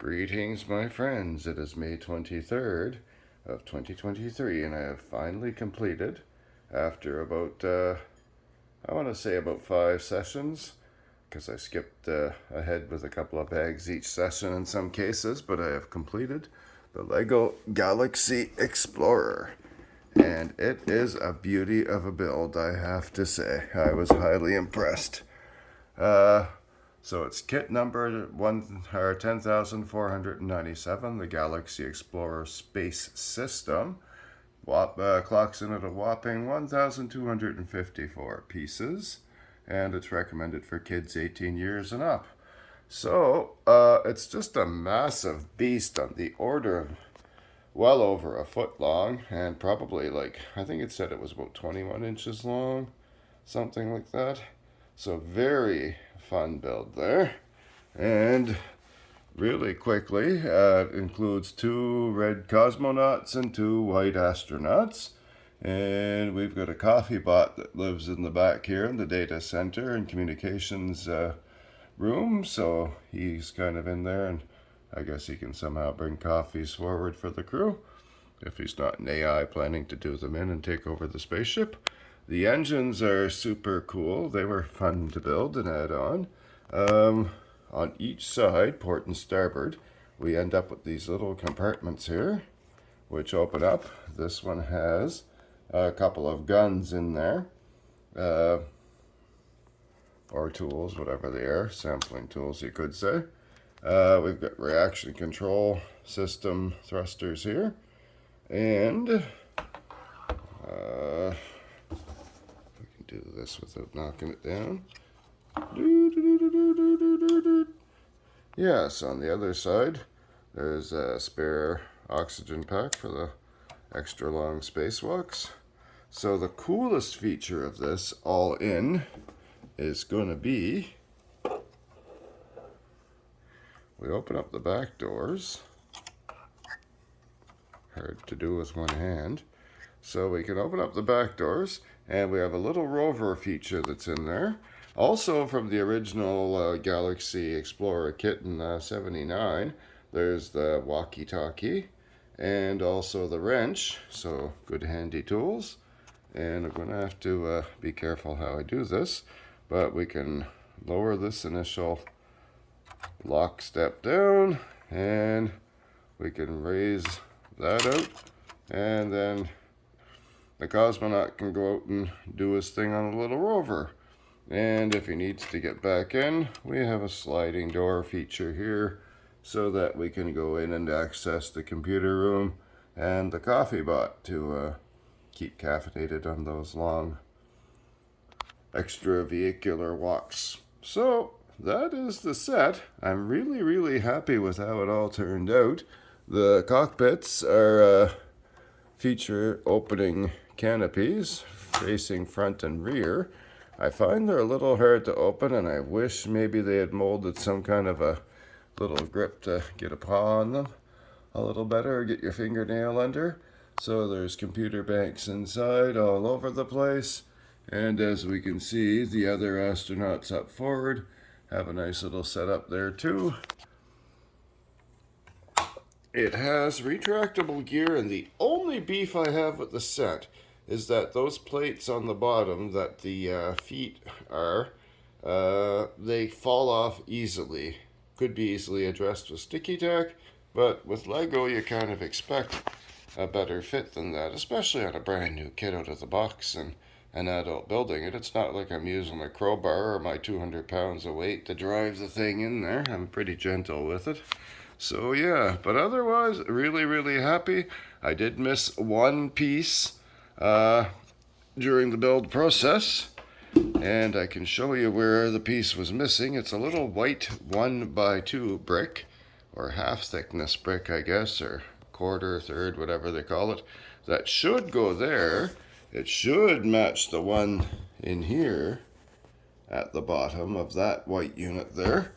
Greetings, my friends. It is May 23rd of 2023, and I have finally completed, after about, I want to say about 5 sessions, because I skipped ahead with a couple of bags each session in some cases, but I have completed the LEGO Galaxy Explorer. And it is a beauty of a build, I have to say. I was highly impressed. So it's kit number 10,497, the Galaxy Explorer Space System. Clocks in at a whopping 1,254 pieces, and it's recommended for kids 18 years and up. So it's just a massive beast on the order of well over a foot long, and probably I think it said it was about 21 inches long, something like that. So very fun build there. And really quickly, it includes 2 red cosmonauts and 2 white astronauts. And we've got a coffee bot that lives in the back here in the data center and communications room. So he's kind of in there, and I guess he can somehow bring coffees forward for the crew, if he's not an AI planning to do them in and take over the spaceship. The engines are super cool. They were fun to build and add on. On each side, port and starboard, we end up with these little compartments here, which open up. This one has a couple of guns in there, or tools, whatever they are, sampling tools you could say. We've got reaction control system thrusters here, and do this without knocking it down. Yes, on the other side, there's a spare oxygen pack for the extra long spacewalks. So the coolest feature of this all in is going to be, we open up the back doors. Hard to do with one hand. So we can open up the back doors, and we have a little rover feature that's in there. Also from the original Galaxy Explorer kit in '79, there's the walkie-talkie and also the wrench, so good handy tools. And I'm going to have to be careful how I do this, but we can lower this initial lock step down, and we can raise that out, and then the cosmonaut can go out and do his thing on a little rover. And if he needs to get back in, we have a sliding door feature here so that we can go in and access the computer room and the coffee bot to keep caffeinated on those long extravehicular walks. So that is the set. I'm really happy with how it all turned out. The cockpits are feature opening canopies facing front and rear. I find they're a little hard to open, and I wish maybe they had molded some kind of a little grip to get a paw on them a little better, or get your fingernail under. So there's computer banks inside all over the place, and as we can see, the other astronauts up forward have a nice little setup there too. It has retractable gear, and the only beef I have with the set is that those plates on the bottom that the feet are, they fall off easily. Could be easily addressed with sticky tack, but with LEGO you kind of expect a better fit than that, especially on a brand new kit out of the box and an adult building it. It's not like I'm using a crowbar or my 200 pounds of weight to drive the thing in there. I'm pretty gentle with it. So yeah, but otherwise, really happy. I did miss one piece during the build process, and I can show you where the piece was missing. It's a little white 1x2 brick, or half thickness brick, I guess, or quarter, third, whatever they call it, that should go there. It should match the one in here at the bottom of that white unit there.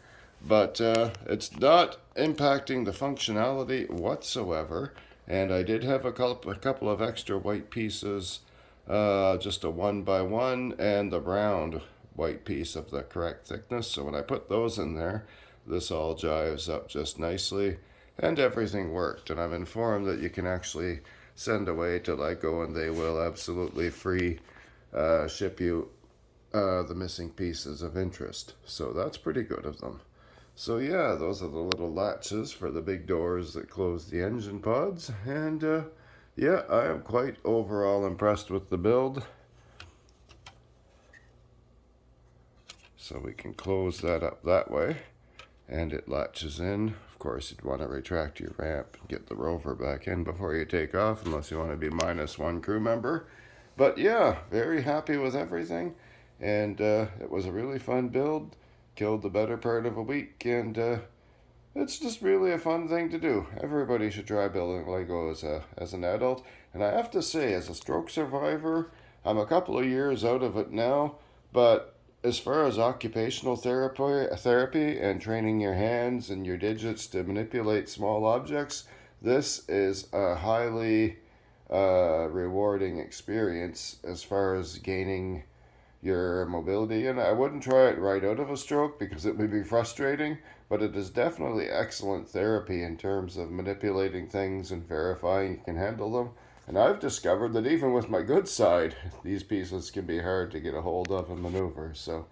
But it's not impacting the functionality whatsoever. And I did have a couple of extra white pieces, just a 1x1 and the round white piece of the correct thickness. So when I put those in there, this all jives up just nicely, and everything worked. And I'm informed that you can actually send away to LEGO and they will absolutely free ship you the missing pieces of interest. So that's pretty good of them. So yeah, those are the little latches for the big doors that close the engine pods. And yeah, I am quite overall impressed with the build. So we can close that up that way. And it latches in. Of course, you'd want to retract your ramp and get the rover back in before you take off, unless you want to be -1 crew member. But yeah, very happy with everything. And it was a really fun build. Killed the better part of a week, and it's just really a fun thing to do. Everybody should try building Lego as an adult. And I have to say, as a stroke survivor, I'm a couple of years out of it now, but as far as occupational therapy and training your hands and your digits to manipulate small objects, this is a highly rewarding experience as far as gaining your mobility. And I wouldn't try it right out of a stroke because it would be frustrating, but it is definitely excellent therapy in terms of manipulating things and verifying you can handle them. And I've discovered that even with my good side, these pieces can be hard to get a hold of and maneuver. So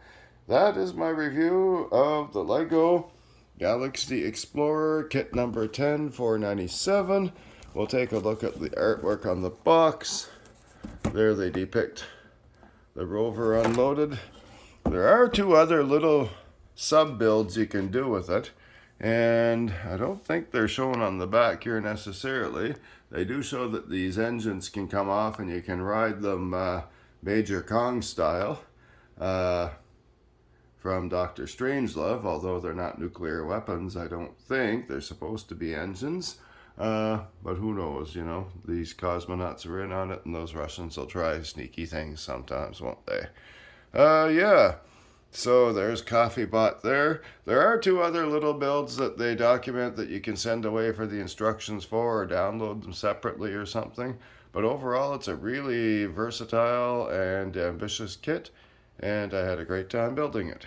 that is my review of the LEGO Galaxy Explorer kit number 10, $497. We'll take a look at the artwork on the box. There they depict the rover unloaded. There are two other little sub builds you can do with it, and I don't think they're shown on the back here necessarily. They do show that these engines can come off and you can ride them Major Kong style from Dr. Strangelove, although they're not nuclear weapons. I don't think they're supposed to be engines. But who knows, you know, these cosmonauts are in on it, and those Russians will try sneaky things sometimes, won't they? Yeah. So there's CoffeeBot there. There are two other little builds that they document that you can send away for the instructions for or download them separately or something. But overall, it's a really versatile and ambitious kit, and I had a great time building it.